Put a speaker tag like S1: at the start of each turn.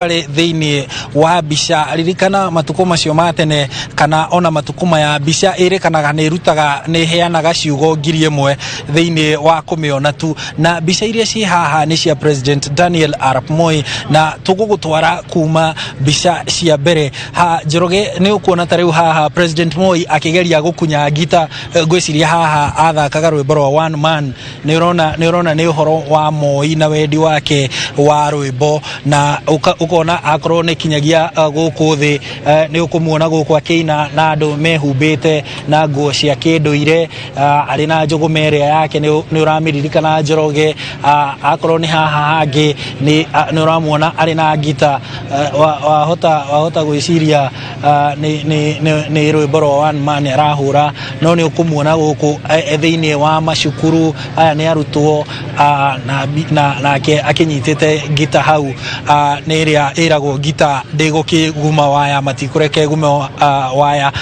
S1: Thiini wa mbica ririkana matuko macio matene kana ona matukuma ya mbica irikanaga ni rutaga ni heanaga ciugo 1000 thiini wa kumiona tu na mbica iria ci haha ni cia President Daniel Arap Moi na tugugutwara kuma mbica cia mbere ha Njoroge ni ukuona ta riu haha President Moi akigeria gukunya ngita ngwiciria haha athakaga rwimbo rwa one man ni urona ni uhoro wa Moi na wendi wake wa rwimbo na ukona akorwo ni kinyagia guku thi ni ukumuona guku akina na andu mehumbite na nguo cia kinduire ari na njugumere yake ni uramiririkana Njoroge akorwo ni haha hangi ni uramuona ari na ngita wahota gwiciria ni rwimbo rwa one man arahura no ni ukumuona guku thiini wa macukuru aya ni arutwo na akinyitite ngita hau ni ria iragwo ngita ndigukiguma waya matikureke gume waya